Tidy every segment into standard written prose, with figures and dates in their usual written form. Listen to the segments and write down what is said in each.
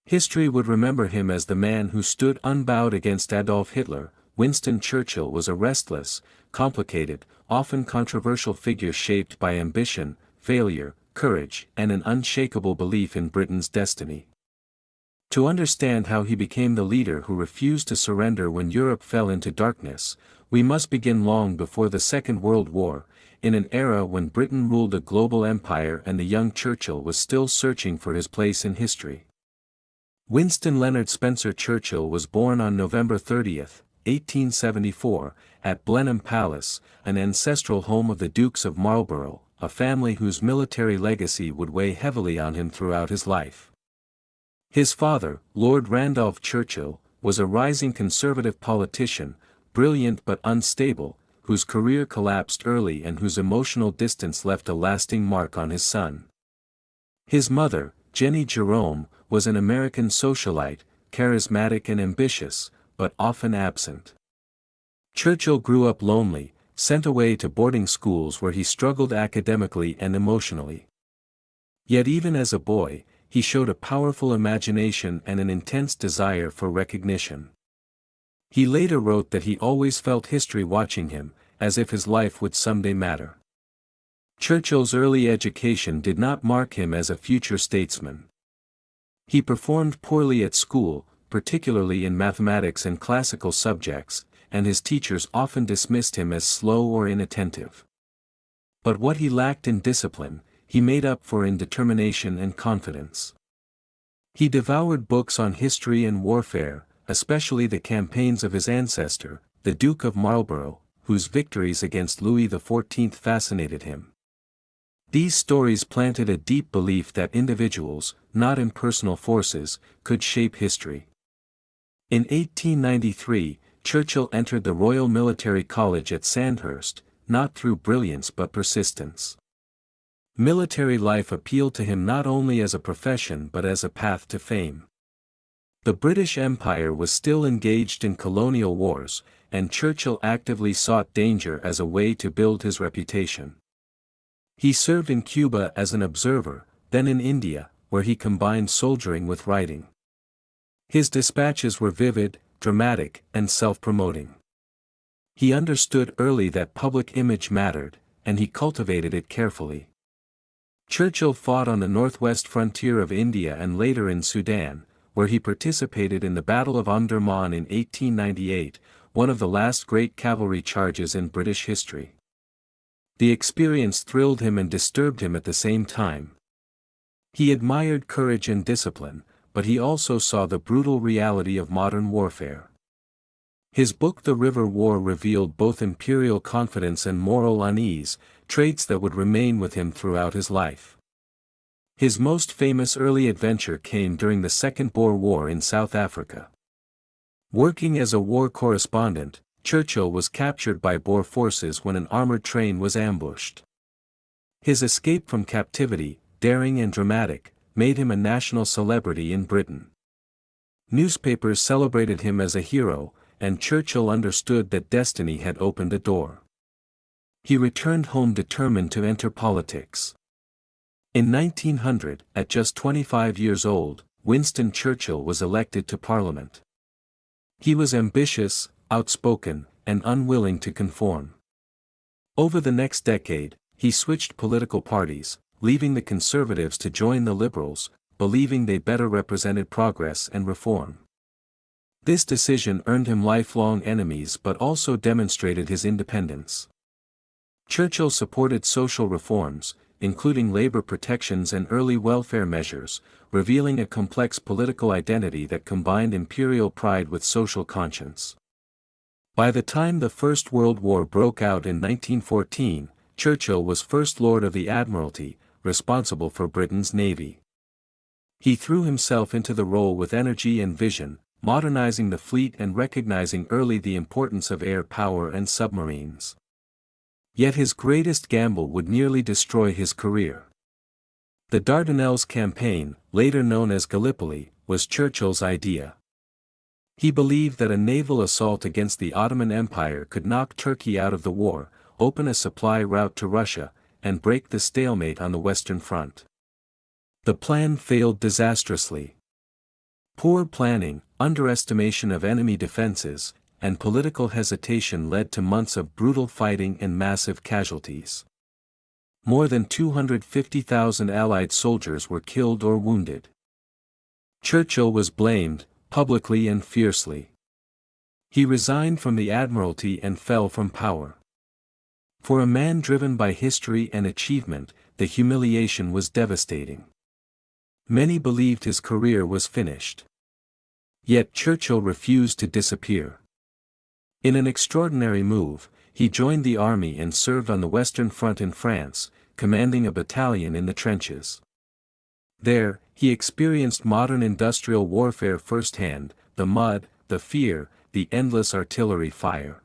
History would remember him as the man who stood unbowed against Adolf Hitler. Winston Churchill was a restless, complicated, often controversial figure shaped by ambition, failure, courage, and an unshakable belief in Britain's destiny. To understand how he became the leader who refused to surrender when Europe fell into darkness, we must begin long before the Second World War, in an era when Britain ruled a global empire and the young Churchill was still searching for his place in history. Winston Leonard Spencer Churchill was born on November 30, 1874, at Blenheim Palace, an ancestral home of the Dukes of Marlborough, a family whose military legacy would weigh heavily on him throughout his life. His father, Lord Randolph Churchill, was a rising conservative politician, brilliant but unstable, whose career collapsed early and whose emotional distance left a lasting mark on his son. His mother, Jenny Jerome, was an American socialite, charismatic and ambitious, but often absent. Churchill grew up lonely, sent away to boarding schools where he struggled academically and emotionally. Yet even as a boy, he showed a powerful imagination and an intense desire for recognition. He later wrote that he always felt history watching him, as if his life would someday matter. Churchill's early education did not mark him as a future statesman. He performed poorly at school, particularly in mathematics and classical subjects, and his teachers often dismissed him as slow or inattentive. But what he lacked in discipline, he made up for in determination and confidence. He devoured books on history and warfare, especially the campaigns of his ancestor, the Duke of Marlborough, whose victories against Louis XIV fascinated him. These stories planted a deep belief that individuals, not impersonal forces, could shape history. In 1893, Churchill entered the Royal Military College at Sandhurst, not through brilliance but persistence. Military life appealed to him not only as a profession but as a path to fame. The British Empire was still engaged in colonial wars, and Churchill actively sought danger as a way to build his reputation. He served in Cuba as an observer, then in India, where he combined soldiering with writing. His dispatches were vivid, dramatic, and self-promoting. He understood early that public image mattered, and he cultivated it carefully. Churchill fought on the northwest frontier of India and later in Sudan, where he participated in the Battle of Omdurman in 1898, one of the last great cavalry charges in British history. The experience thrilled him and disturbed him at the same time. He admired courage and discipline, but he also saw the brutal reality of modern warfare. His book The River War revealed both imperial confidence and moral unease, traits that would remain with him throughout his life. His most famous early adventure came during the Second Boer War in South Africa. Working as a war correspondent, Churchill was captured by Boer forces when an armored train was ambushed. His escape from captivity, daring and dramatic, made him a national celebrity in Britain. Newspapers celebrated him as a hero, and Churchill understood that destiny had opened a door. He returned home determined to enter politics. In 1900, at just 25 years old, Winston Churchill was elected to Parliament. He was ambitious, outspoken, and unwilling to conform. Over the next decade, he switched political parties, leaving the Conservatives to join the Liberals, believing they better represented progress and reform. This decision earned him lifelong enemies but also demonstrated his independence. Churchill supported social reforms, including labor protections and early welfare measures, revealing a complex political identity that combined imperial pride with social conscience. By the time the First World War broke out in 1914, Churchill was First Lord of the Admiralty, responsible for Britain's navy. He threw himself into the role with energy and vision, modernizing the fleet and recognizing early the importance of air power and submarines. Yet his greatest gamble would nearly destroy his career. The Dardanelles campaign, later known as Gallipoli, was Churchill's idea. He believed that a naval assault against the Ottoman Empire could knock Turkey out of the war, open a supply route to Russia, and break the stalemate on the Western Front. The plan failed disastrously. Poor planning, underestimation of enemy defenses, and political hesitation led to months of brutal fighting and massive casualties. More than 250,000 Allied soldiers were killed or wounded. Churchill was blamed, publicly and fiercely. He resigned from the Admiralty and fell from power. For a man driven by history and achievement, the humiliation was devastating. Many believed his career was finished. Yet Churchill refused to disappear. In an extraordinary move, he joined the army and served on the Western Front in France, commanding a battalion in the trenches. There, he experienced modern industrial warfare firsthand, the mud, the fear, the endless artillery fire.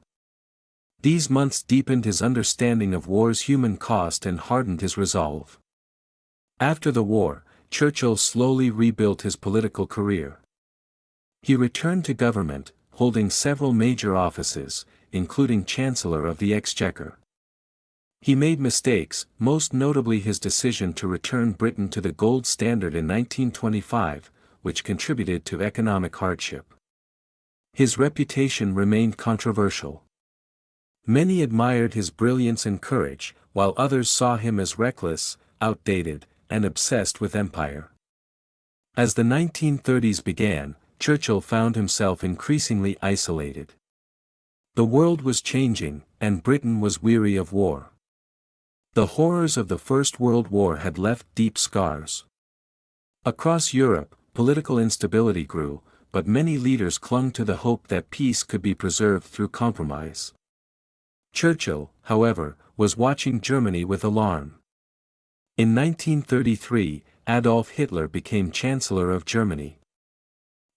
These months deepened his understanding of war's human cost and hardened his resolve. After the war, Churchill slowly rebuilt his political career. He returned to government, holding several major offices, including Chancellor of the Exchequer. He made mistakes, most notably his decision to return Britain to the gold standard in 1925, which contributed to economic hardship. His reputation remained controversial. Many admired his brilliance and courage, while others saw him as reckless, outdated, and obsessed with empire. As the 1930s began, Churchill found himself increasingly isolated. The world was changing, and Britain was weary of war. The horrors of the First World War had left deep scars. Across Europe, political instability grew, but many leaders clung to the hope that peace could be preserved through compromise. Churchill, however, was watching Germany with alarm. In 1933, Adolf Hitler became Chancellor of Germany.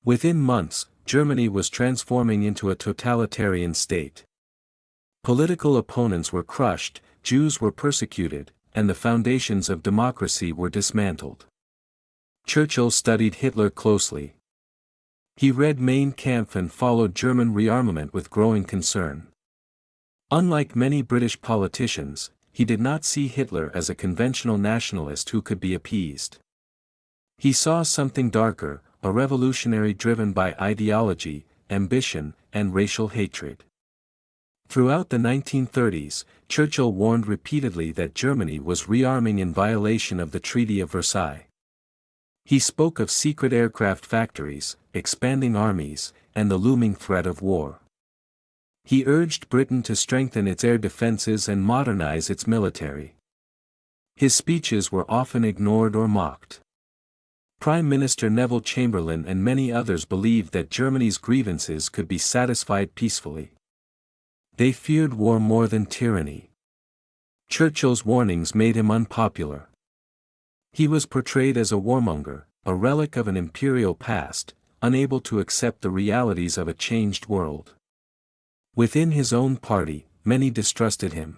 Within months, Germany was transforming into a totalitarian state. Political opponents were crushed, Jews were persecuted, and the foundations of democracy were dismantled. Churchill studied Hitler closely. He read Mein Kampf and followed German rearmament with growing concern. Unlike many British politicians, he did not see Hitler as a conventional nationalist who could be appeased. He saw something darker, a revolutionary driven by ideology, ambition, and racial hatred. Throughout the 1930s, Churchill warned repeatedly that Germany was rearming in violation of the Treaty of Versailles. He spoke of secret aircraft factories, expanding armies, and the looming threat of war. He urged Britain to strengthen its air defenses and modernize its military. His speeches were often ignored or mocked. Prime Minister Neville Chamberlain and many others believed that Germany's grievances could be satisfied peacefully. They feared war more than tyranny. Churchill's warnings made him unpopular. He was portrayed as a warmonger, a relic of an imperial past, unable to accept the realities of a changed world. Within his own party, many distrusted him.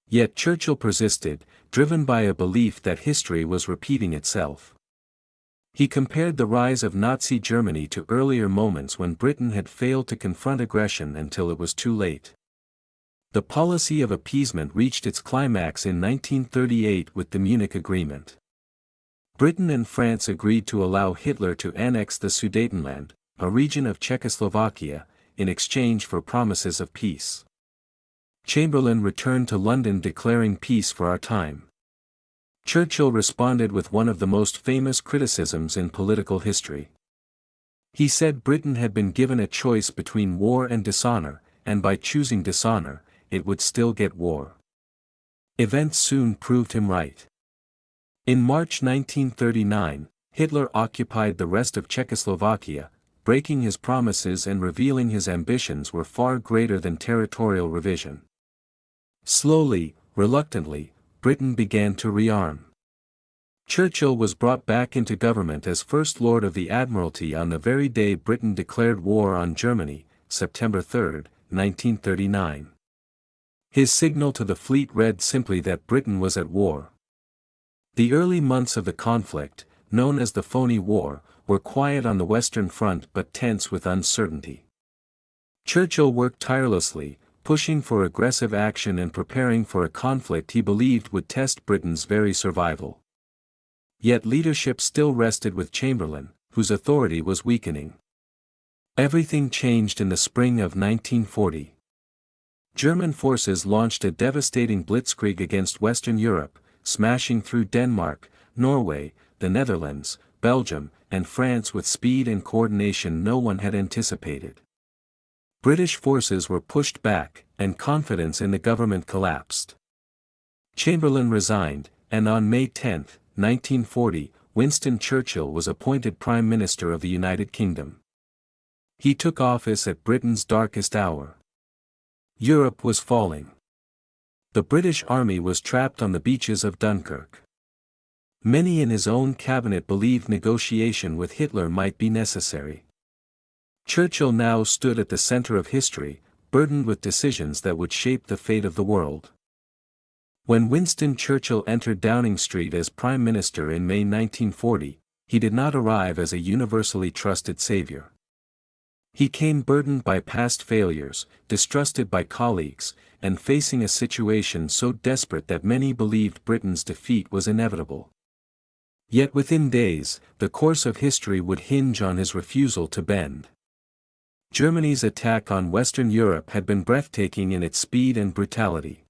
Yet Churchill persisted, driven by a belief that history was repeating itself. He compared the rise of Nazi Germany to earlier moments when Britain had failed to confront aggression until it was too late. The policy of appeasement reached its climax in 1938 with the Munich Agreement. Britain and France agreed to allow Hitler to annex the Sudetenland, a region of Czechoslovakia, in exchange for promises of peace. Chamberlain returned to London declaring peace for our time. Churchill responded with one of the most famous criticisms in political history. He said Britain had been given a choice between war and dishonor, and by choosing dishonor, it would still get war. Events soon proved him right. In March 1939, Hitler occupied the rest of Czechoslovakia, breaking his promises and revealing his ambitions were far greater than territorial revision. Slowly, reluctantly, Britain began to rearm. Churchill was brought back into government as First Lord of the Admiralty on the very day Britain declared war on Germany, September 3, 1939. His signal to the fleet read simply that Britain was at war. The early months of the conflict, known as the Phony War, were quiet on the Western Front but tense with uncertainty. Churchill worked tirelessly, pushing for aggressive action and preparing for a conflict he believed would test Britain's very survival. Yet leadership still rested with Chamberlain, whose authority was weakening. Everything changed in the spring of 1940. German forces launched a devastating blitzkrieg against Western Europe, smashing through Denmark, Norway, the Netherlands, Belgium, and France with speed and coordination no one had anticipated. British forces were pushed back, and confidence in the government collapsed. Chamberlain resigned, and on May 10, 1940, Winston Churchill was appointed Prime Minister of the United Kingdom. He took office at Britain's darkest hour. Europe was falling. The British Army was trapped on the beaches of Dunkirk. Many in his own cabinet believed negotiation with Hitler might be necessary. Churchill now stood at the center of history, burdened with decisions that would shape the fate of the world. When Winston Churchill entered Downing Street as Prime Minister in May 1940, he did not arrive as a universally trusted savior. He came burdened by past failures, distrusted by colleagues, and facing a situation so desperate that many believed Britain's defeat was inevitable. Yet within days, the course of history would hinge on his refusal to bend. Germany's attack on Western Europe had been breathtaking in its speed and brutality.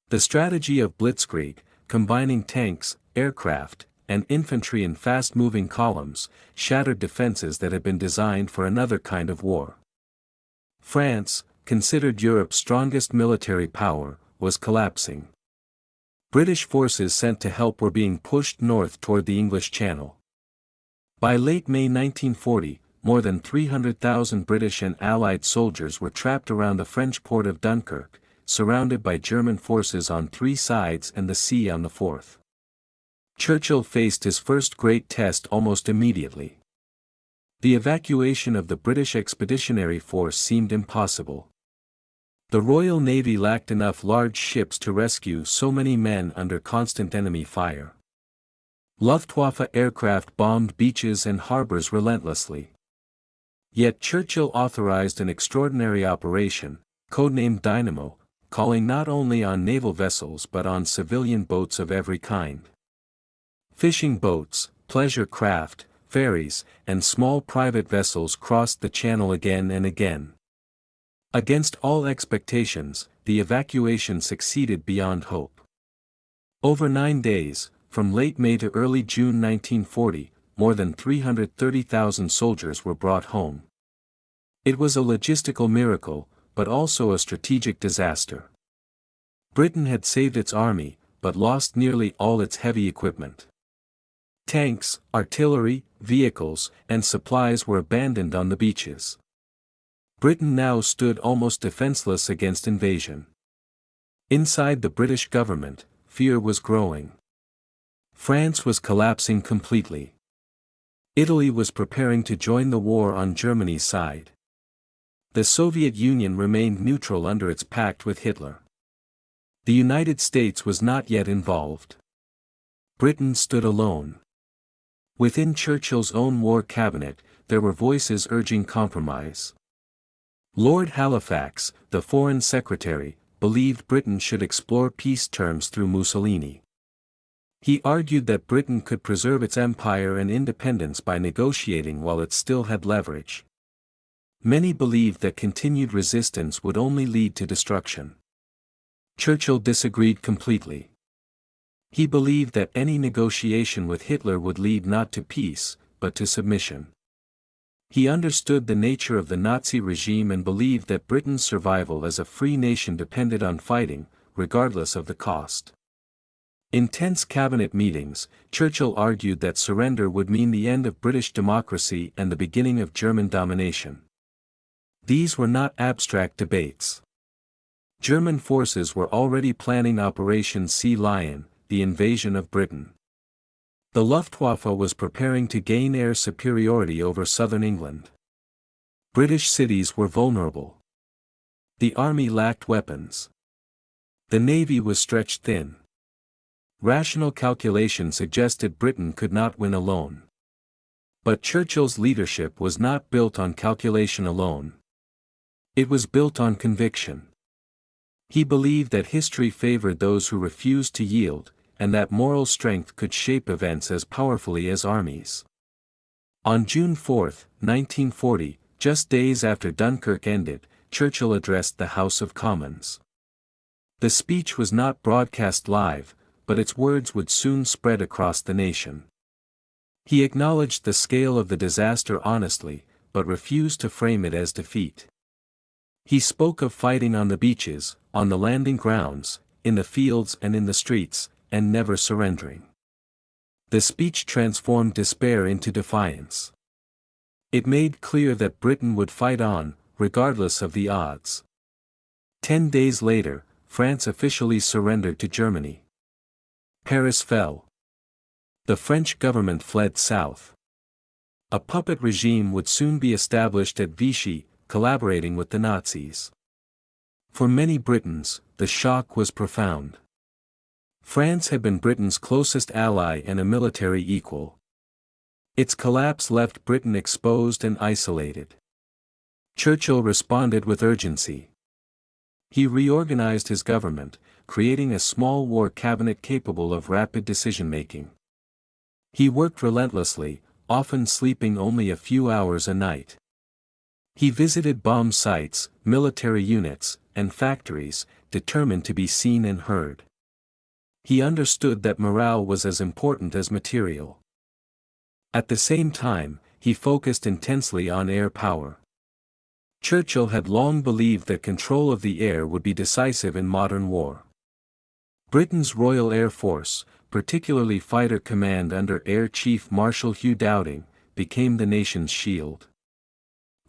The strategy of Blitzkrieg, combining tanks, aircraft, and infantry in fast-moving columns, shattered defenses that had been designed for another kind of war. France, considered Europe's strongest military power, was collapsing. British forces sent to help were being pushed north toward the English Channel. By late May 1940, more than 300,000 British and Allied soldiers were trapped around the French port of Dunkirk, surrounded by German forces on three sides and the sea on the fourth. Churchill faced his first great test almost immediately. The evacuation of the British Expeditionary Force seemed impossible. The Royal Navy lacked enough large ships to rescue so many men under constant enemy fire. Luftwaffe aircraft bombed beaches and harbors relentlessly. Yet Churchill authorized an extraordinary operation, codenamed Dynamo, calling not only on naval vessels but on civilian boats of every kind. Fishing boats, pleasure craft, ferries, and small private vessels crossed the channel again and again. Against all expectations, the evacuation succeeded beyond hope. Over 9 days, from late May to early June 1940, more than 330,000 soldiers were brought home. It was a logistical miracle, but also a strategic disaster. Britain had saved its army, but lost nearly all its heavy equipment. Tanks, artillery, vehicles, and supplies were abandoned on the beaches. Britain now stood almost defenseless against invasion. Inside the British government, fear was growing. France was collapsing completely. Italy was preparing to join the war on Germany's side. The Soviet Union remained neutral under its pact with Hitler. The United States was not yet involved. Britain stood alone. Within Churchill's own war cabinet, there were voices urging compromise. Lord Halifax, the Foreign Secretary, believed Britain should explore peace terms through Mussolini. He argued that Britain could preserve its empire and independence by negotiating while it still had leverage. Many believed that continued resistance would only lead to destruction. Churchill disagreed completely. He believed that any negotiation with Hitler would lead not to peace, but to submission. He understood the nature of the Nazi regime and believed that Britain's survival as a free nation depended on fighting, regardless of the cost. In tense cabinet meetings, Churchill argued that surrender would mean the end of British democracy and the beginning of German domination. These were not abstract debates. German forces were already planning Operation Sea Lion, the invasion of Britain. The Luftwaffe was preparing to gain air superiority over southern England. British cities were vulnerable. The army lacked weapons. The navy was stretched thin. Rational calculation suggested Britain could not win alone. But Churchill's leadership was not built on calculation alone. It was built on conviction. He believed that history favored those who refused to yield, and that moral strength could shape events as powerfully as armies. On June 4, 1940, just days after Dunkirk ended, Churchill addressed the House of Commons. The speech was not broadcast live, but its words would soon spread across the nation. He acknowledged the scale of the disaster honestly, but refused to frame it as defeat. He spoke of fighting on the beaches, on the landing grounds, in the fields and in the streets, and never surrendering. The speech transformed despair into defiance. It made clear that Britain would fight on, regardless of the odds. 10 days later, France officially surrendered to Germany. Paris fell. The French government fled south. A puppet regime would soon be established at Vichy, collaborating with the Nazis. For many Britons, the shock was profound. France had been Britain's closest ally and a military equal. Its collapse left Britain exposed and isolated. Churchill responded with urgency. He reorganized his government, creating a small war cabinet capable of rapid decision-making. He worked relentlessly, often sleeping only a few hours a night. He visited bomb sites, military units, and factories, determined to be seen and heard. He understood that morale was as important as material. At the same time, he focused intensely on air power. Churchill had long believed that control of the air would be decisive in modern war. Britain's Royal Air Force, particularly Fighter Command under Air Chief Marshal Hugh Dowding, became the nation's shield.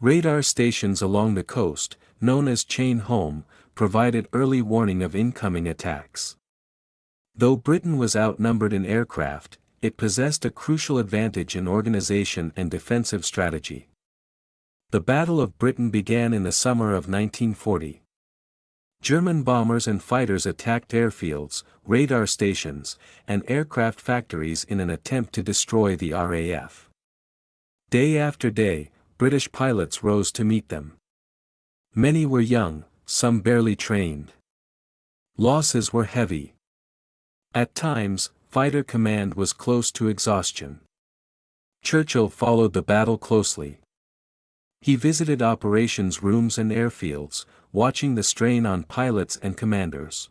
Radar stations along the coast, known as Chain Home, provided early warning of incoming attacks. Though Britain was outnumbered in aircraft, it possessed a crucial advantage in organization and defensive strategy. The Battle of Britain began in the summer of 1940. German bombers and fighters attacked airfields, radar stations, and aircraft factories in an attempt to destroy the RAF. Day after day, British pilots rose to meet them. Many were young, some barely trained. Losses were heavy. At times, Fighter Command was close to exhaustion. Churchill followed the battle closely. He visited operations rooms and airfields, watching the strain on pilots and commanders.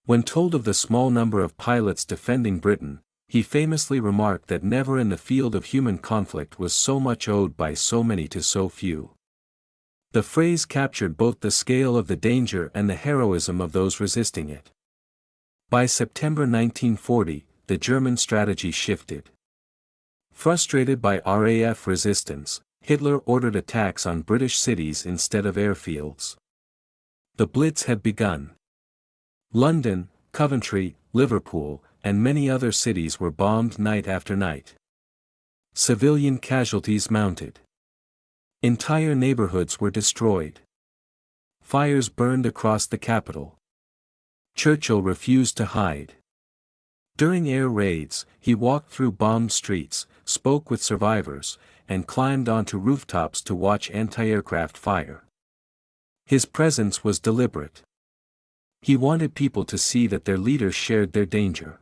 When told of the small number of pilots defending Britain, he famously remarked that never in the field of human conflict was so much owed by so many to so few. The phrase captured both the scale of the danger and the heroism of those resisting it. By September 1940, the German strategy shifted. Frustrated by RAF resistance, Hitler ordered attacks on British cities instead of airfields. The Blitz had begun. London, Coventry, Liverpool, and many other cities were bombed night after night. Civilian casualties mounted. Entire neighborhoods were destroyed. Fires burned across the capital. Churchill refused to hide. During air raids, he walked through bombed streets, spoke with survivors, and climbed onto rooftops to watch anti-aircraft fire. His presence was deliberate. He wanted people to see that their leaders shared their danger.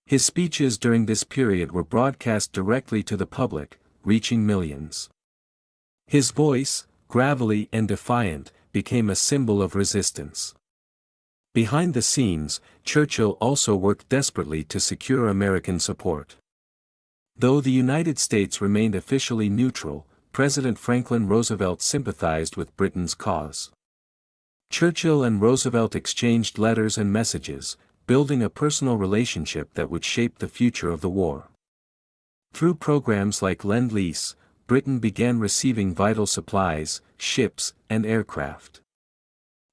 His speeches during this period were broadcast directly to the public, reaching millions. His voice, gravelly and defiant, became a symbol of resistance. Behind the scenes, Churchill also worked desperately to secure American support. Though the United States remained officially neutral, President Franklin Roosevelt sympathized with Britain's cause. Churchill and Roosevelt exchanged letters and messages, building a personal relationship that would shape the future of the war. Through programs like Lend-Lease, Britain began receiving vital supplies, ships, and aircraft.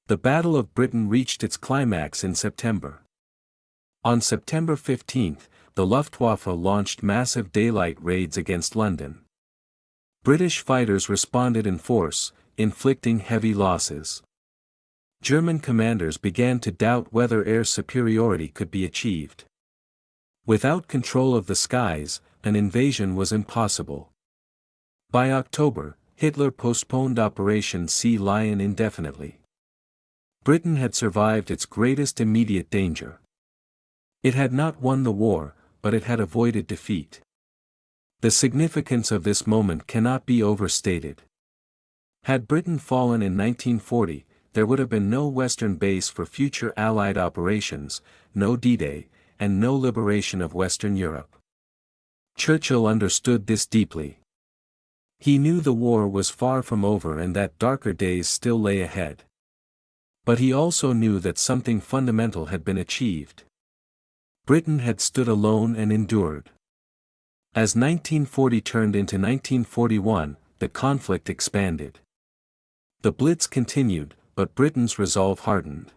The Battle of Britain reached its climax in September. On September 15, the Luftwaffe launched massive daylight raids against London. British fighters responded in force, inflicting heavy losses. German commanders began to doubt whether air superiority could be achieved. Without control of the skies, an invasion was impossible. By October, Hitler postponed Operation Sea Lion indefinitely. Britain had survived its greatest immediate danger. It had not won the war, but it had avoided defeat. The significance of this moment cannot be overstated. Had Britain fallen in 1940, there would have been no Western base for future Allied operations, no D-Day, and no liberation of Western Europe. Churchill understood this deeply. He knew the war was far from over and that darker days still lay ahead. But he also knew that something fundamental had been achieved. Britain had stood alone and endured. As 1940 turned into 1941, the conflict expanded. The Blitz continued, but Britain's resolve hardened.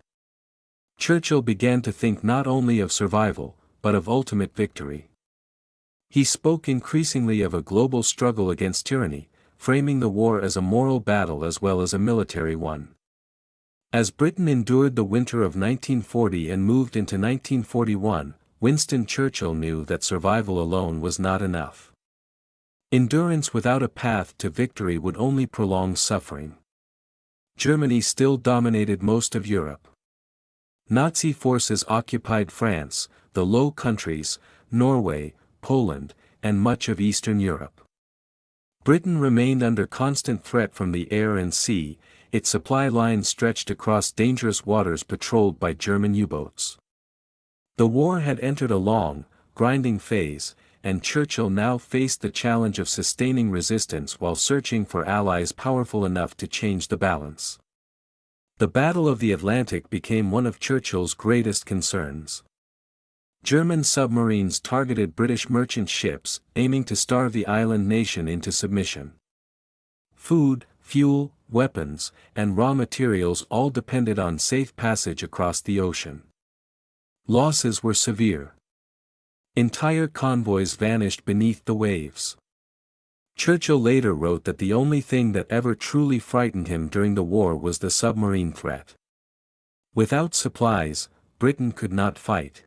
Churchill began to think not only of survival, but of ultimate victory. He spoke increasingly of a global struggle against tyranny, framing the war as a moral battle as well as a military one. As Britain endured the winter of 1940 and moved into 1941, Winston Churchill knew that survival alone was not enough. Endurance without a path to victory would only prolong suffering. Germany still dominated most of Europe. Nazi forces occupied France, the Low Countries, Norway, Poland, and much of Eastern Europe. Britain remained under constant threat from the air and sea, its supply lines stretched across dangerous waters patrolled by German U-boats. The war had entered a long, grinding phase, and Churchill now faced the challenge of sustaining resistance while searching for allies powerful enough to change the balance. The Battle of the Atlantic became one of Churchill's greatest concerns. German submarines targeted British merchant ships, aiming to starve the island nation into submission. Food, fuel, weapons, and raw materials all depended on safe passage across the ocean. Losses were severe. Entire convoys vanished beneath the waves. Churchill later wrote that the only thing that ever truly frightened him during the war was the submarine threat. Without supplies, Britain could not fight.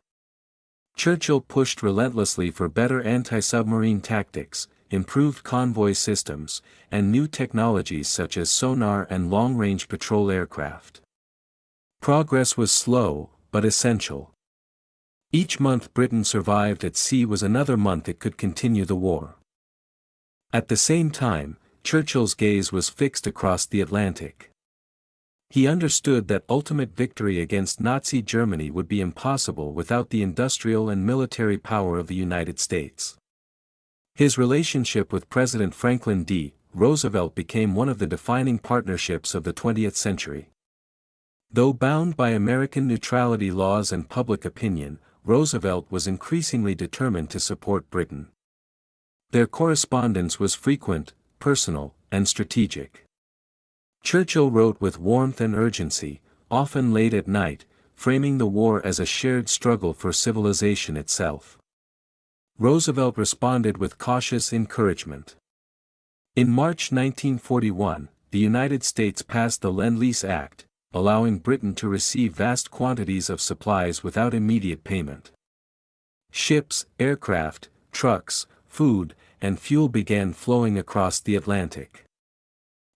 Churchill pushed relentlessly for better anti-submarine tactics, improved convoy systems, and new technologies such as sonar and long-range patrol aircraft. Progress was slow, but essential. Each month Britain survived at sea was another month it could continue the war. At the same time, Churchill's gaze was fixed across the Atlantic. He understood that ultimate victory against Nazi Germany would be impossible without the industrial and military power of the United States. His relationship with President Franklin D. Roosevelt became one of the defining partnerships of the 20th century. Though bound by American neutrality laws and public opinion, Roosevelt was increasingly determined to support Britain. Their correspondence was frequent, personal, and strategic. Churchill wrote with warmth and urgency, often late at night, framing the war as a shared struggle for civilization itself. Roosevelt responded with cautious encouragement. In March 1941, the United States passed the Lend-Lease Act, allowing Britain to receive vast quantities of supplies without immediate payment. Ships, aircraft, trucks, food, and fuel began flowing across the Atlantic.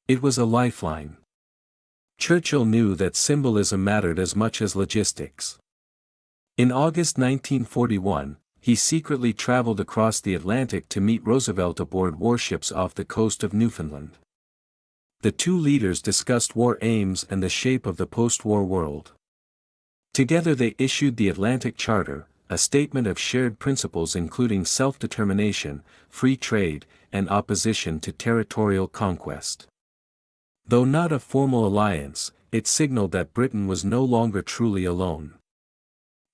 It was a lifeline. Churchill knew that symbolism mattered as much as logistics. In August 1941, he secretly traveled across the Atlantic to meet Roosevelt aboard warships off the coast of Newfoundland. The two leaders discussed war aims and the shape of the post-war world. Together they issued the Atlantic Charter, a statement of shared principles including self-determination, free trade, and opposition to territorial conquest. Though not a formal alliance, it signaled that Britain was no longer truly alone.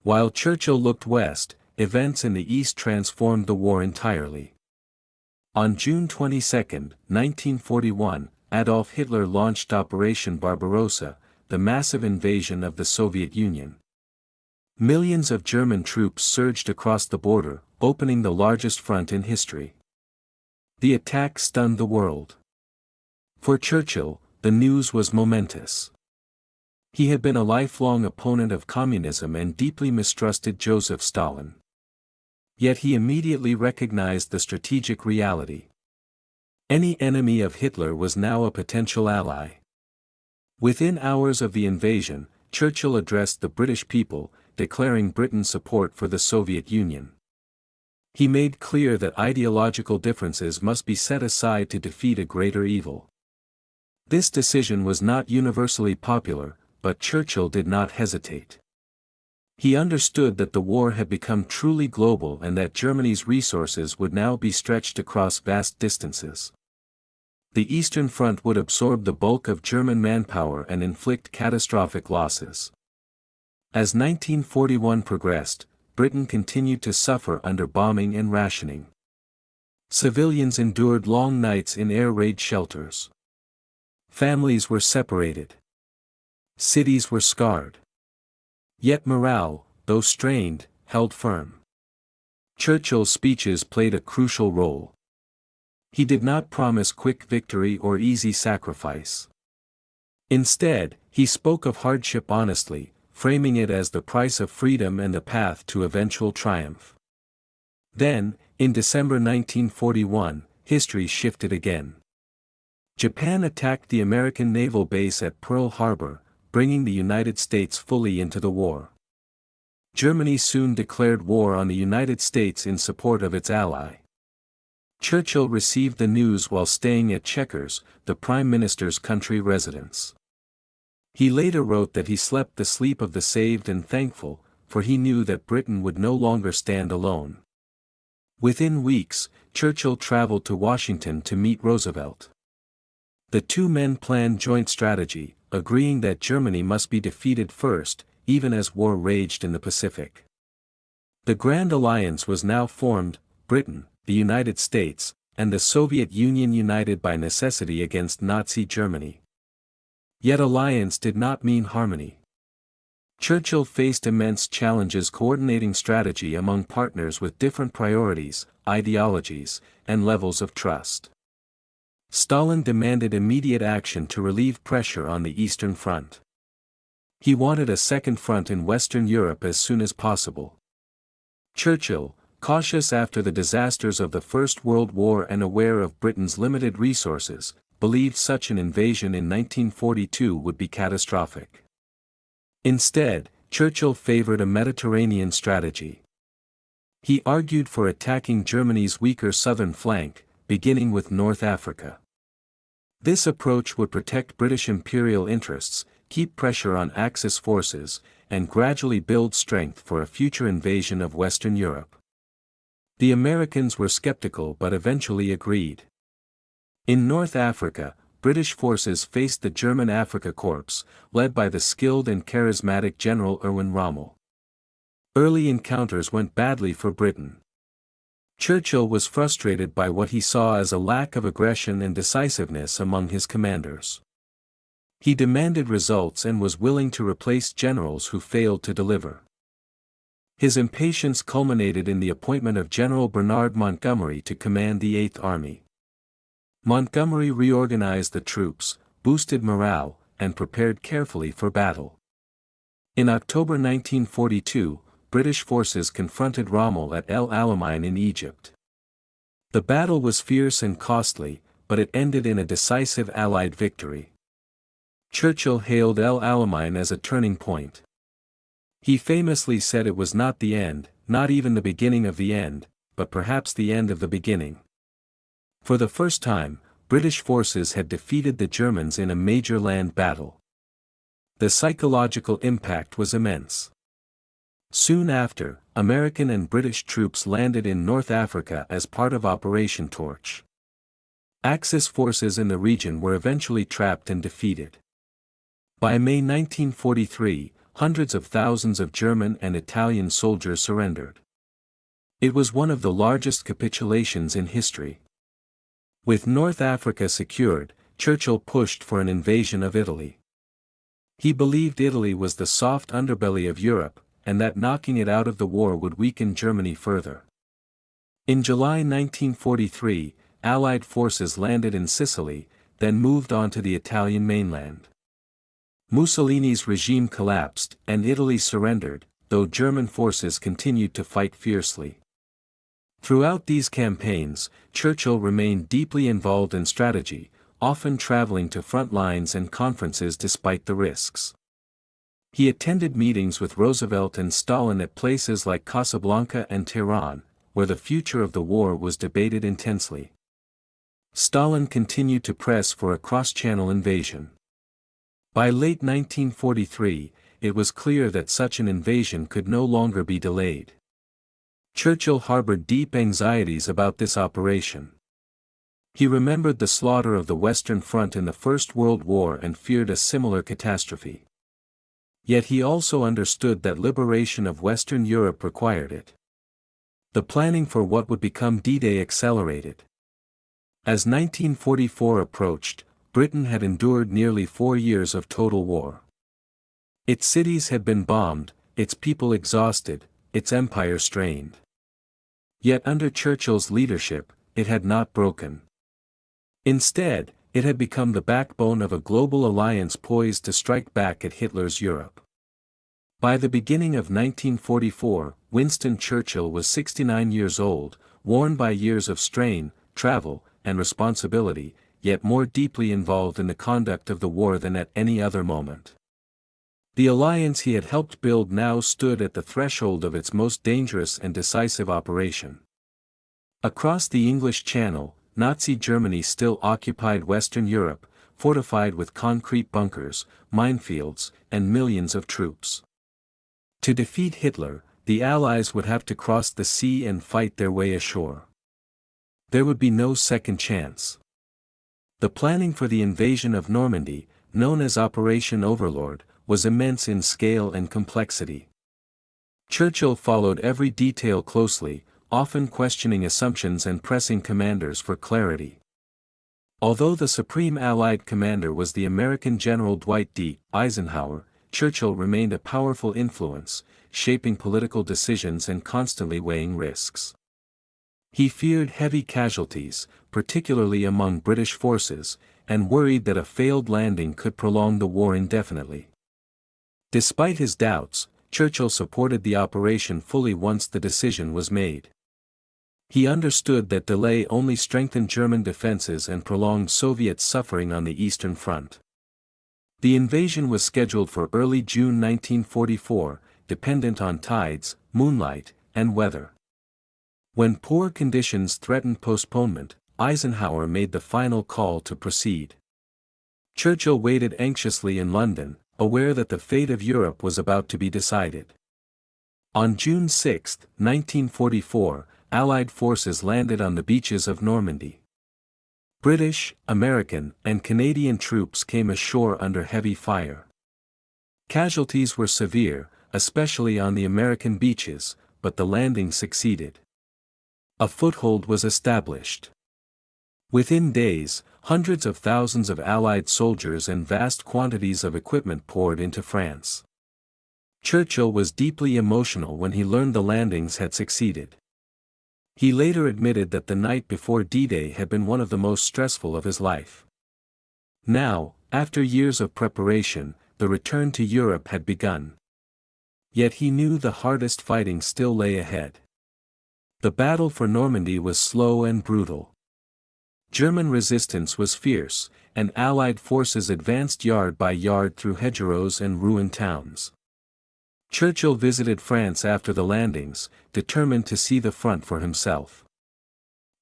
While Churchill looked west, events in the east transformed the war entirely. On June 22, 1941, Adolf Hitler launched Operation Barbarossa, the massive invasion of the Soviet Union. Millions of German troops surged across the border, opening the largest front in history. The attack stunned the world. For Churchill, the news was momentous. He had been a lifelong opponent of communism and deeply mistrusted Joseph Stalin. Yet he immediately recognized the strategic reality. Any enemy of Hitler was now a potential ally. Within hours of the invasion, Churchill addressed the British people, declaring Britain's support for the Soviet Union. He made clear that ideological differences must be set aside to defeat a greater evil. This decision was not universally popular, but Churchill did not hesitate. He understood that the war had become truly global and that Germany's resources would now be stretched across vast distances. The Eastern Front would absorb the bulk of German manpower and inflict catastrophic losses. As 1941 progressed, Britain continued to suffer under bombing and rationing. Civilians endured long nights in air raid shelters. Families were separated. Cities were scarred. Yet morale, though strained, held firm. Churchill's speeches played a crucial role. He did not promise quick victory or easy sacrifice. Instead, he spoke of hardship honestly, framing it as the price of freedom and the path to eventual triumph. Then, in December 1941, history shifted again. Japan attacked the American naval base at Pearl Harbor, bringing the United States fully into the war. Germany soon declared war on the United States in support of its ally. Churchill received the news while staying at Chequers, the Prime Minister's country residence. He later wrote that he slept the sleep of the saved and thankful, for he knew that Britain would no longer stand alone. Within weeks, Churchill traveled to Washington to meet Roosevelt. The two men planned joint strategy, agreeing that Germany must be defeated first, even as war raged in the Pacific. The Grand Alliance was now formed: Britain, the United States, and the Soviet Union united by necessity against Nazi Germany. Yet alliance did not mean harmony. Churchill faced immense challenges coordinating strategy among partners with different priorities, ideologies, and levels of trust. Stalin demanded immediate action to relieve pressure on the Eastern Front. He wanted a second front in Western Europe as soon as possible. Churchill, cautious after the disasters of the First World War and aware of Britain's limited resources, believed such an invasion in 1942 would be catastrophic. Instead, Churchill favored a Mediterranean strategy. He argued for attacking Germany's weaker southern flank, beginning with North Africa. This approach would protect British imperial interests, keep pressure on Axis forces, and gradually build strength for a future invasion of Western Europe. The Americans were skeptical but eventually agreed. In North Africa, British forces faced the German Afrika Korps, led by the skilled and charismatic General Erwin Rommel. Early encounters went badly for Britain. Churchill was frustrated by what he saw as a lack of aggression and decisiveness among his commanders. He demanded results and was willing to replace generals who failed to deliver. His impatience culminated in the appointment of General Bernard Montgomery to command the Eighth Army. Montgomery reorganized the troops, boosted morale, and prepared carefully for battle. In October 1942, British forces confronted Rommel at El Alamein in Egypt. The battle was fierce and costly, but it ended in a decisive Allied victory. Churchill hailed El Alamein as a turning point. He famously said it was not the end, not even the beginning of the end, but perhaps the end of the beginning. For the first time, British forces had defeated the Germans in a major land battle. The psychological impact was immense. Soon after, American and British troops landed in North Africa as part of Operation Torch. Axis forces in the region were eventually trapped and defeated. By May 1943, hundreds of thousands of German and Italian soldiers surrendered. It was one of the largest capitulations in history. With North Africa secured, Churchill pushed for an invasion of Italy. He believed Italy was the soft underbelly of Europe, and that knocking it out of the war would weaken Germany further. In July 1943, Allied forces landed in Sicily, then moved on to the Italian mainland. Mussolini's regime collapsed, and Italy surrendered, though German forces continued to fight fiercely. Throughout these campaigns, Churchill remained deeply involved in strategy, often traveling to front lines and conferences despite the risks. He attended meetings with Roosevelt and Stalin at places like Casablanca and Tehran, where the future of the war was debated intensely. Stalin continued to press for a cross-channel invasion. By late 1943, it was clear that such an invasion could no longer be delayed. Churchill harbored deep anxieties about this operation. He remembered the slaughter of the Western Front in the First World War and feared a similar catastrophe. Yet he also understood that liberation of Western Europe required it. The planning for what would become D-Day accelerated. As 1944 approached, Britain had endured nearly 4 years of total war. Its cities had been bombed, its people exhausted, its empire strained. Yet under Churchill's leadership, it had not broken. Instead, it had become the backbone of a global alliance poised to strike back at Hitler's Europe. By the beginning of 1944, Winston Churchill was 69 years old, worn by years of strain, travel, and responsibility, yet more deeply involved in the conduct of the war than at any other moment. The alliance he had helped build now stood at the threshold of its most dangerous and decisive operation. Across the English Channel, Nazi Germany still occupied Western Europe, fortified with concrete bunkers, minefields, and millions of troops. To defeat Hitler, the Allies would have to cross the sea and fight their way ashore. There would be no second chance. The planning for the invasion of Normandy, known as Operation Overlord, was immense in scale and complexity. Churchill followed every detail closely, often questioning assumptions and pressing commanders for clarity. Although the supreme Allied commander was the American General Dwight D. Eisenhower, Churchill remained a powerful influence, shaping political decisions and constantly weighing risks. He feared heavy casualties, particularly among British forces, and worried that a failed landing could prolong the war indefinitely. Despite his doubts, Churchill supported the operation fully once the decision was made. He understood that delay only strengthened German defenses and prolonged Soviet suffering on the Eastern Front. The invasion was scheduled for early June 1944, dependent on tides, moonlight, and weather. When poor conditions threatened postponement, Eisenhower made the final call to proceed. Churchill waited anxiously in London, aware that the fate of Europe was about to be decided. On June 6, 1944, Allied forces landed on the beaches of Normandy. British, American, and Canadian troops came ashore under heavy fire. Casualties were severe, especially on the American beaches, but the landing succeeded. A foothold was established. Within days, hundreds of thousands of Allied soldiers and vast quantities of equipment poured into France. Churchill was deeply emotional when he learned the landings had succeeded. He later admitted that the night before D-Day had been one of the most stressful of his life. Now, after years of preparation, the return to Europe had begun. Yet he knew the hardest fighting still lay ahead. The battle for Normandy was slow and brutal. German resistance was fierce, and Allied forces advanced yard by yard through hedgerows and ruined towns. Churchill visited France after the landings, determined to see the front for himself.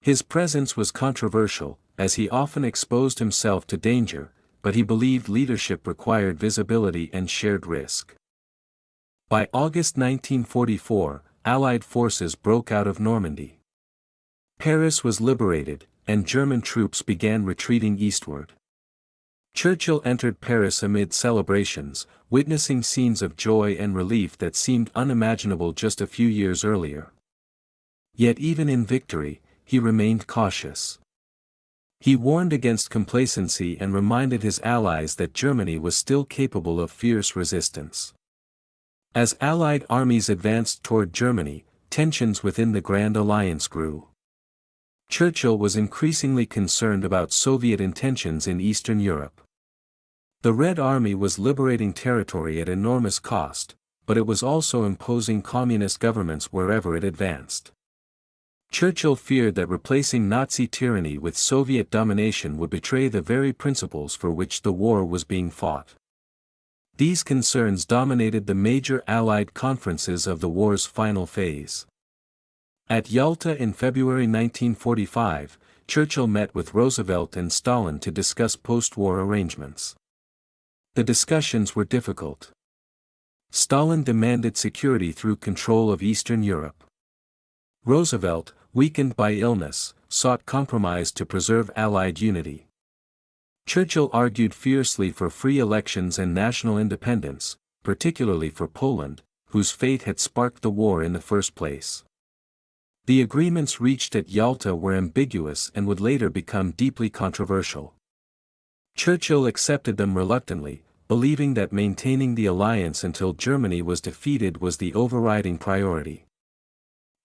His presence was controversial, as he often exposed himself to danger, but he believed leadership required visibility and shared risk. By August 1944, Allied forces broke out of Normandy. Paris was liberated, and German troops began retreating eastward. Churchill entered Paris amid celebrations, witnessing scenes of joy and relief that seemed unimaginable just a few years earlier. Yet even in victory, he remained cautious. He warned against complacency and reminded his allies that Germany was still capable of fierce resistance. As Allied armies advanced toward Germany, tensions within the Grand Alliance grew. Churchill was increasingly concerned about Soviet intentions in Eastern Europe. The Red Army was liberating territory at enormous cost, but it was also imposing communist governments wherever it advanced. Churchill feared that replacing Nazi tyranny with Soviet domination would betray the very principles for which the war was being fought. These concerns dominated the major Allied conferences of the war's final phase. At Yalta in February 1945, Churchill met with Roosevelt and Stalin to discuss post-war arrangements. The discussions were difficult. Stalin demanded security through control of Eastern Europe. Roosevelt, weakened by illness, sought compromise to preserve Allied unity. Churchill argued fiercely for free elections and national independence, particularly for Poland, whose fate had sparked the war in the first place. The agreements reached at Yalta were ambiguous and would later become deeply controversial. Churchill accepted them reluctantly, believing that maintaining the alliance until Germany was defeated was the overriding priority.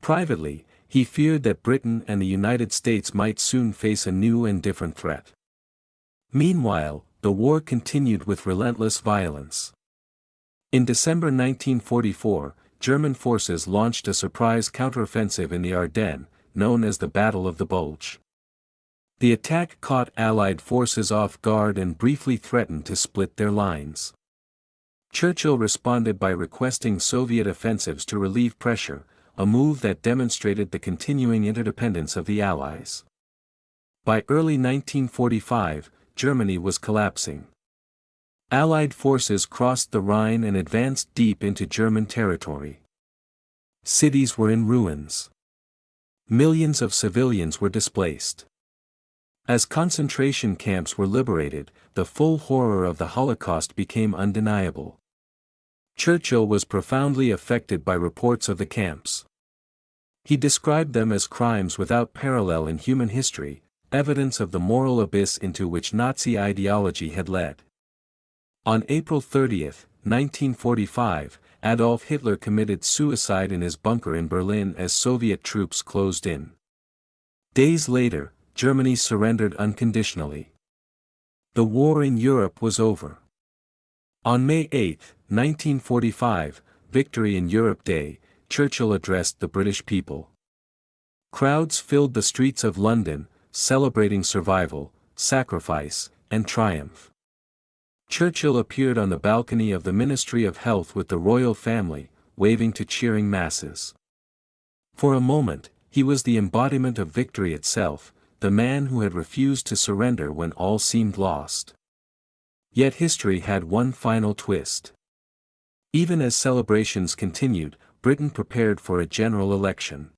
Privately, he feared that Britain and the United States might soon face a new and different threat. Meanwhile, the war continued with relentless violence. In December 1944, German forces launched a surprise counteroffensive in the Ardennes, known as the Battle of the Bulge. The attack caught Allied forces off guard and briefly threatened to split their lines. Churchill responded by requesting Soviet offensives to relieve pressure, a move that demonstrated the continuing interdependence of the Allies. By early 1945, Germany was collapsing. Allied forces crossed the Rhine and advanced deep into German territory. Cities were in ruins. Millions of civilians were displaced. As concentration camps were liberated, the full horror of the Holocaust became undeniable. Churchill was profoundly affected by reports of the camps. He described them as crimes without parallel in human history, evidence of the moral abyss into which Nazi ideology had led. On April 30, 1945, Adolf Hitler committed suicide in his bunker in Berlin as Soviet troops closed in. Days later, Germany surrendered unconditionally. The war in Europe was over. On May 8, 1945, Victory in Europe Day, Churchill addressed the British people. Crowds filled the streets of London, celebrating survival, sacrifice, and triumph. Churchill appeared on the balcony of the Ministry of Health with the royal family, waving to cheering masses. For a moment, he was the embodiment of victory itself, the man who had refused to surrender when all seemed lost. Yet history had one final twist. Even as celebrations continued, Britain prepared for a general election.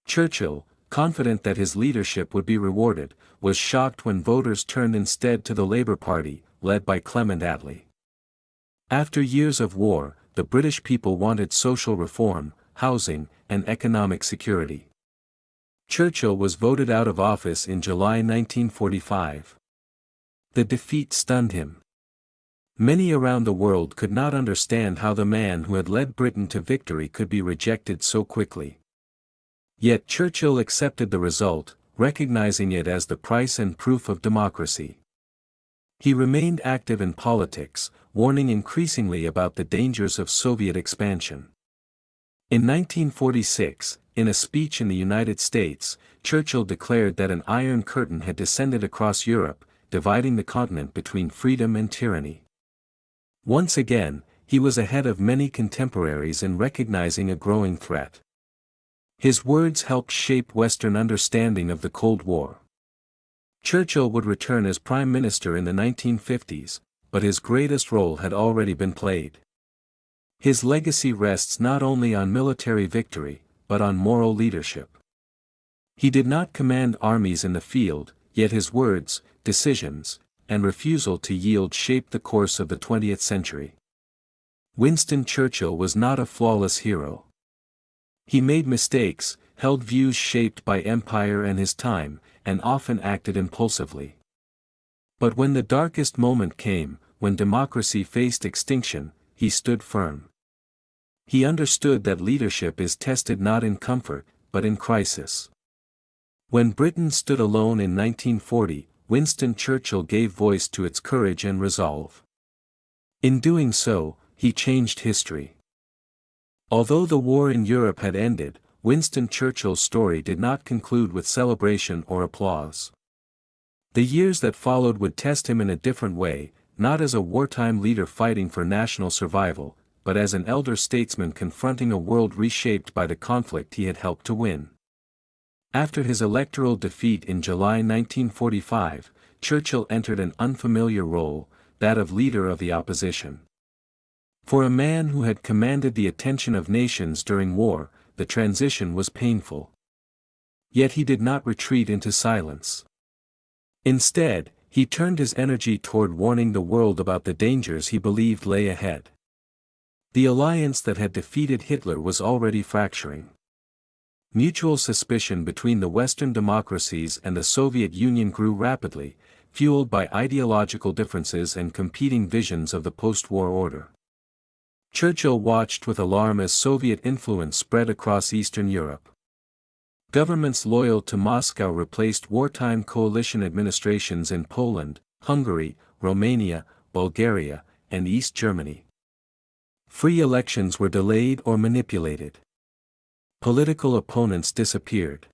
Churchill, confident that his leadership would be rewarded, was shocked when voters turned instead to the Labour Party, led by Clement Attlee. After years of war, the British people wanted social reform, housing, and economic security. Churchill was voted out of office in July 1945. The defeat stunned him. Many around the world could not understand how the man who had led Britain to victory could be rejected so quickly. Yet Churchill accepted the result, recognizing it as the price and proof of democracy. He remained active in politics, warning increasingly about the dangers of Soviet expansion. In 1946, in a speech in the United States, Churchill declared that an Iron Curtain had descended across Europe, dividing the continent between freedom and tyranny. Once again, he was ahead of many contemporaries in recognizing a growing threat. His words helped shape Western understanding of the Cold War. Churchill would return as Prime Minister in the 1950s, but his greatest role had already been played. His legacy rests not only on military victory, but on moral leadership. He did not command armies in the field, yet his words, decisions, and refusal to yield shaped the course of the 20th century. Winston Churchill was not a flawless hero. He made mistakes, held views shaped by empire and his time, and often acted impulsively. But when the darkest moment came, when democracy faced extinction, he stood firm. He understood that leadership is tested not in comfort, but in crisis. When Britain stood alone in 1940, Winston Churchill gave voice to its courage and resolve. In doing so, he changed history. Although the war in Europe had ended, Winston Churchill's story did not conclude with celebration or applause. The years that followed would test him in a different way, not as a wartime leader fighting for national survival, but as an elder statesman confronting a world reshaped by the conflict he had helped to win. After his electoral defeat in July 1945, Churchill entered an unfamiliar role, that of leader of the opposition. For a man who had commanded the attention of nations during war, the transition was painful. Yet he did not retreat into silence. Instead, he turned his energy toward warning the world about the dangers he believed lay ahead. The alliance that had defeated Hitler was already fracturing. Mutual suspicion between the Western democracies and the Soviet Union grew rapidly, fueled by ideological differences and competing visions of the post-war order. Churchill watched with alarm as Soviet influence spread across Eastern Europe. Governments loyal to Moscow replaced wartime coalition administrations in Poland, Hungary, Romania, Bulgaria, and East Germany. Free elections were delayed or manipulated. Political opponents disappeared.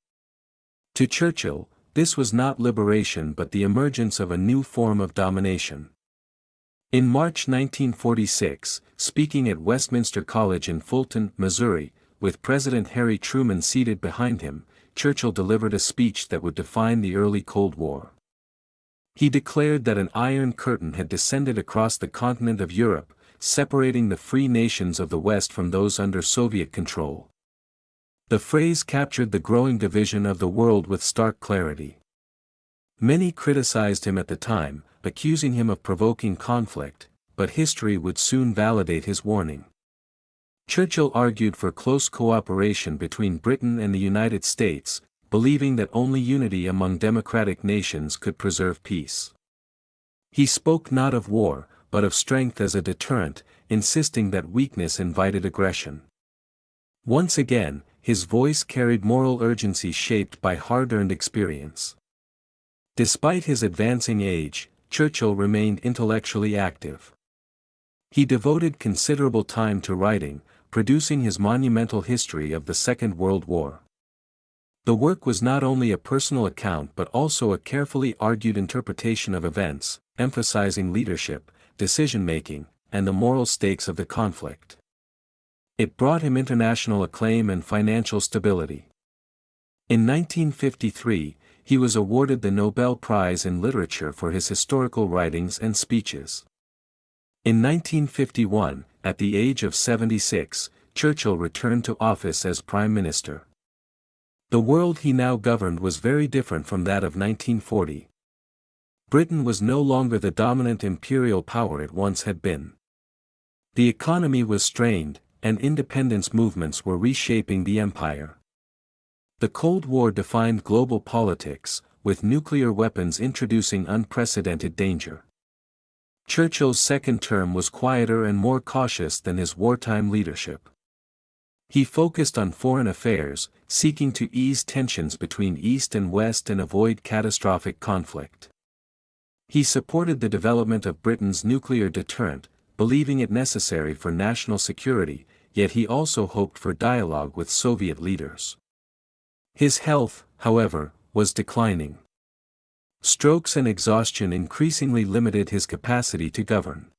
To Churchill, this was not liberation but the emergence of a new form of domination. In March 1946, speaking at Westminster College in Fulton, Missouri, with President Harry Truman seated behind him, Churchill delivered a speech that would define the early Cold War. He declared that an iron curtain had descended across the continent of Europe, separating the free nations of the West from those under Soviet control. The phrase captured the growing division of the world with stark clarity. Many criticized him at the time, accusing him of provoking conflict, but history would soon validate his warning. Churchill argued for close cooperation between Britain and the United States, believing that only unity among democratic nations could preserve peace. He spoke not of war, but of strength as a deterrent, insisting that weakness invited aggression. Once again, his voice carried moral urgency shaped by hard-earned experience. Despite his advancing age, Churchill remained intellectually active. He devoted considerable time to writing, producing his monumental history of the Second World War. The work was not only a personal account but also a carefully argued interpretation of events, emphasizing leadership, decision-making, and the moral stakes of the conflict. It brought him international acclaim and financial stability. In 1953, he was awarded the Nobel Prize in Literature for his historical writings and speeches. In 1951, at the age of 76, Churchill returned to office as Prime Minister. The world he now governed was very different from that of 1940. Britain was no longer the dominant imperial power it once had been. The economy was strained, and independence movements were reshaping the empire. The Cold War defined global politics, with nuclear weapons introducing unprecedented danger. Churchill's second term was quieter and more cautious than his wartime leadership. He focused on foreign affairs, seeking to ease tensions between East and West and avoid catastrophic conflict. He supported the development of Britain's nuclear deterrent, believing it necessary for national security, yet he also hoped for dialogue with Soviet leaders. His health, however, was declining. Strokes and exhaustion increasingly limited his capacity to govern.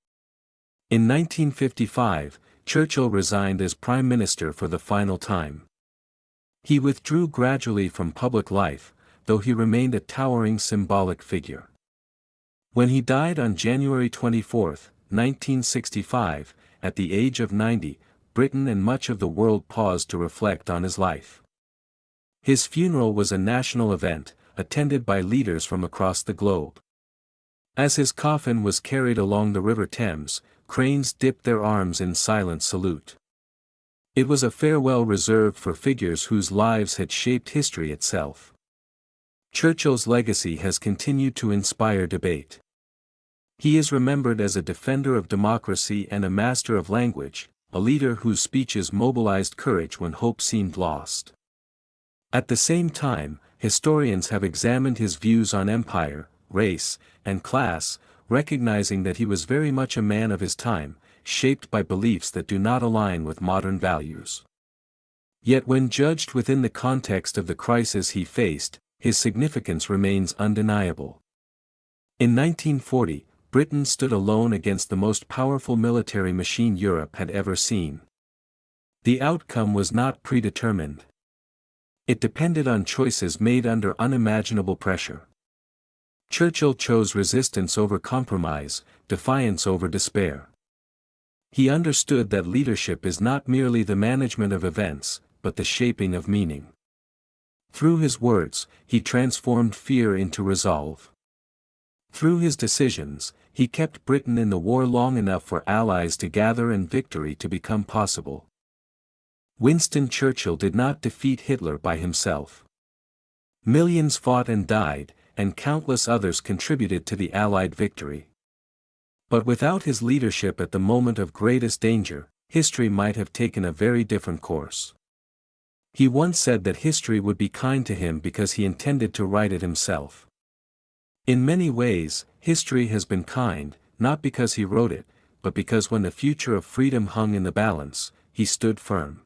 In 1955, Churchill resigned as Prime Minister for the final time. He withdrew gradually from public life, though he remained a towering symbolic figure. When he died on January 24, 1965, at the age of 90, Britain and much of the world paused to reflect on his life. His funeral was a national event, attended by leaders from across the globe. As his coffin was carried along the River Thames, cranes dipped their arms in silent salute. It was a farewell reserved for figures whose lives had shaped history itself. Churchill's legacy has continued to inspire debate. He is remembered as a defender of democracy and a master of language, a leader whose speeches mobilized courage when hope seemed lost. At the same time, historians have examined his views on empire, race, and class, recognizing that he was very much a man of his time, shaped by beliefs that do not align with modern values. Yet when judged within the context of the crisis he faced, his significance remains undeniable. In 1940, Britain stood alone against the most powerful military machine Europe had ever seen. The outcome was not predetermined. It depended on choices made under unimaginable pressure. Churchill chose resistance over compromise, defiance over despair. He understood that leadership is not merely the management of events, but the shaping of meaning. Through his words, he transformed fear into resolve. Through his decisions, he kept Britain in the war long enough for allies to gather and victory to become possible. Winston Churchill did not defeat Hitler by himself. Millions fought and died, and countless others contributed to the Allied victory. But without his leadership at the moment of greatest danger, history might have taken a very different course. He once said that history would be kind to him because he intended to write it himself. In many ways, history has been kind, not because he wrote it, but because when the future of freedom hung in the balance, he stood firm.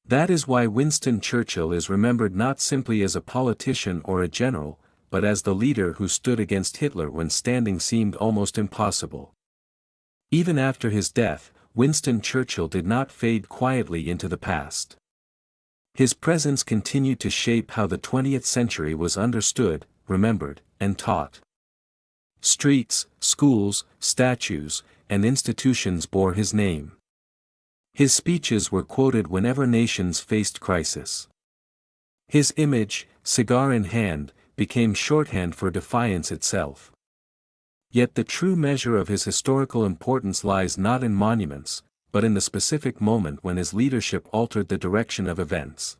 That is why Winston Churchill is remembered not simply as a politician or a general, but as the leader who stood against Hitler when standing seemed almost impossible. Even after his death, Winston Churchill did not fade quietly into the past. His presence continued to shape how the 20th century was understood, remembered, and taught. Streets, schools, statues, and institutions bore his name. His speeches were quoted whenever nations faced crisis. His image, cigar in hand, became shorthand for defiance itself. Yet the true measure of his historical importance lies not in monuments, but in the specific moment when his leadership altered the direction of events.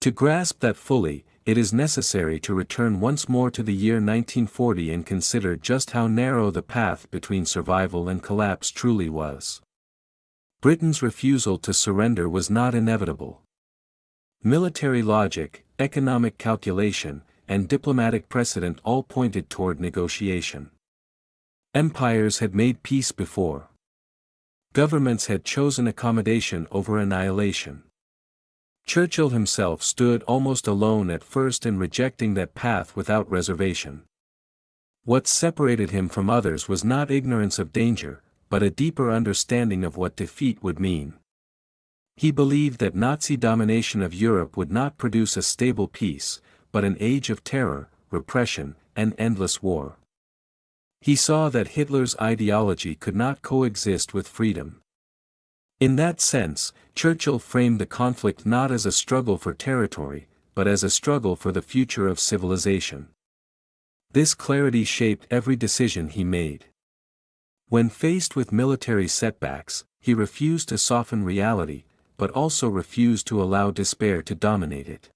To grasp that fully, it is necessary to return once more to the year 1940 and consider just how narrow the path between survival and collapse truly was. Britain's refusal to surrender was not inevitable. Military logic, economic calculation, and diplomatic precedent all pointed toward negotiation. Empires had made peace before. Governments had chosen accommodation over annihilation. Churchill himself stood almost alone at first in rejecting that path without reservation. What separated him from others was not ignorance of danger, but a deeper understanding of what defeat would mean. He believed that Nazi domination of Europe would not produce a stable peace, but an age of terror, repression, and endless war. He saw that Hitler's ideology could not coexist with freedom. In that sense, Churchill framed the conflict not as a struggle for territory, but as a struggle for the future of civilization. This clarity shaped every decision he made. When faced with military setbacks, he refused to soften reality, but also refused to allow despair to dominate it.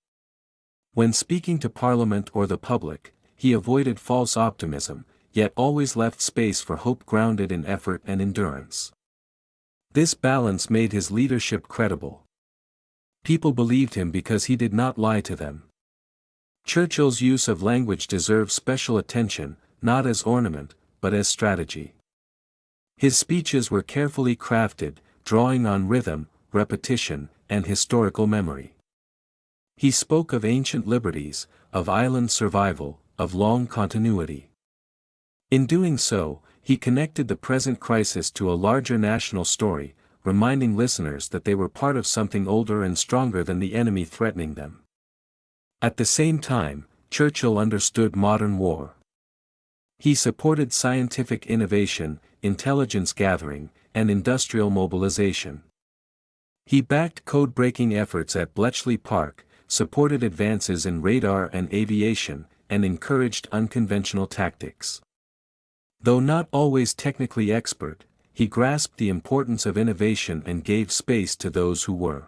When speaking to Parliament or the public, he avoided false optimism, yet always left space for hope grounded in effort and endurance. This balance made his leadership credible. People believed him because he did not lie to them. Churchill's use of language deserves special attention, not as ornament, but as strategy. His speeches were carefully crafted, drawing on rhythm, repetition, and historical memory. He spoke of ancient liberties, of island survival, of long continuity. In doing so, he connected the present crisis to a larger national story, reminding listeners that they were part of something older and stronger than the enemy threatening them. At the same time, Churchill understood modern war. He supported scientific innovation, intelligence gathering, and industrial mobilization. He backed code-breaking efforts at Bletchley Park, supported advances in radar and aviation, and encouraged unconventional tactics. Though not always technically expert, he grasped the importance of innovation and gave space to those who were.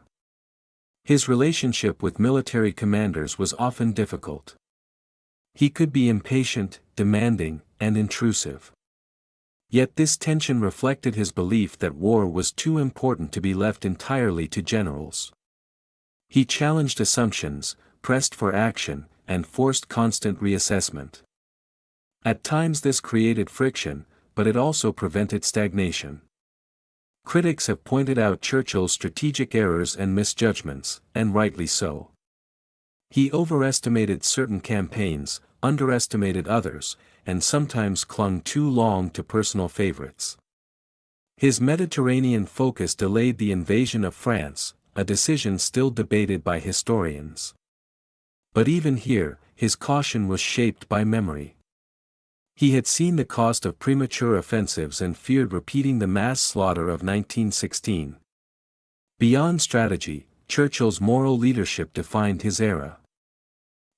His relationship with military commanders was often difficult. He could be impatient, demanding, and intrusive. Yet this tension reflected his belief that war was too important to be left entirely to generals. He challenged assumptions, pressed for action, and forced constant reassessment. At times this created friction, but it also prevented stagnation. Critics have pointed out Churchill's strategic errors and misjudgments, and rightly so. He overestimated certain campaigns, underestimated others, and sometimes clung too long to personal favorites. His Mediterranean focus delayed the invasion of France, a decision still debated by historians. But even here, his caution was shaped by memory. He had seen the cost of premature offensives and feared repeating the mass slaughter of 1916. Beyond strategy, Churchill's moral leadership defined his era.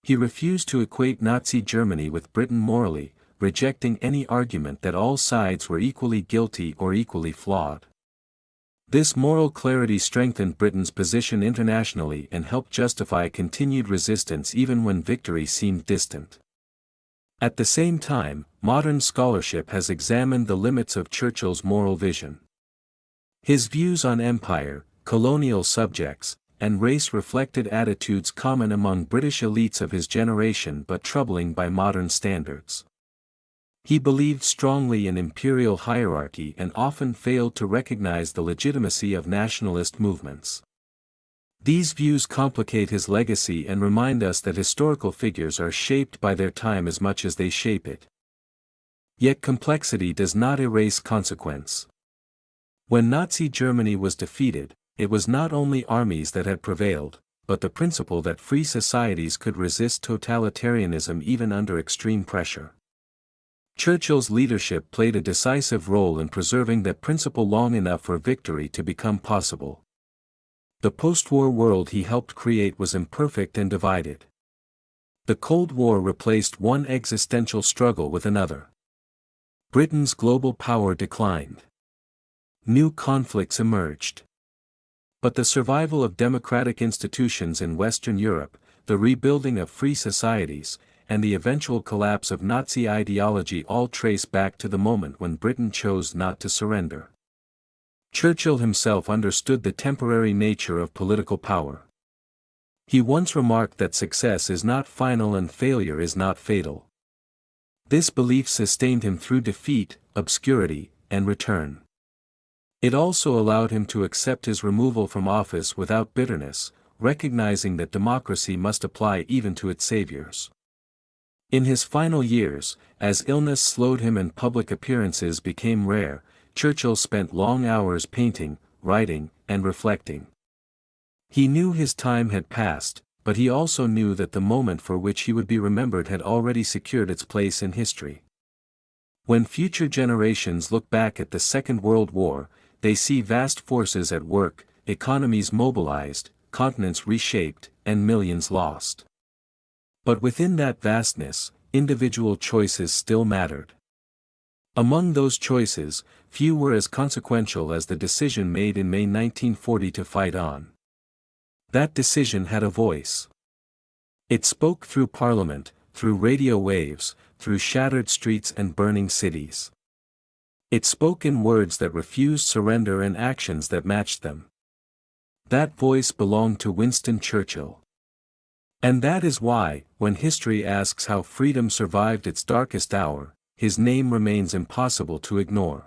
He refused to equate Nazi Germany with Britain morally, rejecting any argument that all sides were equally guilty or equally flawed. This moral clarity strengthened Britain's position internationally and helped justify continued resistance even when victory seemed distant. At the same time, modern scholarship has examined the limits of Churchill's moral vision. His views on empire, colonial subjects, and race reflected attitudes common among British elites of his generation but troubling by modern standards. He believed strongly in imperial hierarchy and often failed to recognize the legitimacy of nationalist movements. These views complicate his legacy and remind us that historical figures are shaped by their time as much as they shape it. Yet complexity does not erase consequence. When Nazi Germany was defeated, it was not only armies that had prevailed, but the principle that free societies could resist totalitarianism even under extreme pressure. Churchill's leadership played a decisive role in preserving that principle long enough for victory to become possible. The post-war world he helped create was imperfect and divided. The Cold War replaced one existential struggle with another. Britain's global power declined. New conflicts emerged. But the survival of democratic institutions in Western Europe, the rebuilding of free societies, and the eventual collapse of Nazi ideology all trace back to the moment when Britain chose not to surrender. Churchill himself understood the temporary nature of political power. He once remarked that success is not final and failure is not fatal. This belief sustained him through defeat, obscurity, and return. It also allowed him to accept his removal from office without bitterness, recognizing that democracy must apply even to its saviors. In his final years, as illness slowed him and public appearances became rare, Churchill spent long hours painting, writing, and reflecting. He knew his time had passed, but he also knew that the moment for which he would be remembered had already secured its place in history. When future generations look back at the Second World War, they see vast forces at work, economies mobilized, continents reshaped, and millions lost. But within that vastness, individual choices still mattered. Among those choices, few were as consequential as the decision made in May 1940 to fight on. That decision had a voice. It spoke through Parliament, through radio waves, through shattered streets and burning cities. It spoke in words that refused surrender and actions that matched them. That voice belonged to Winston Churchill. And that is why, when history asks how freedom survived its darkest hour, his name remains impossible to ignore.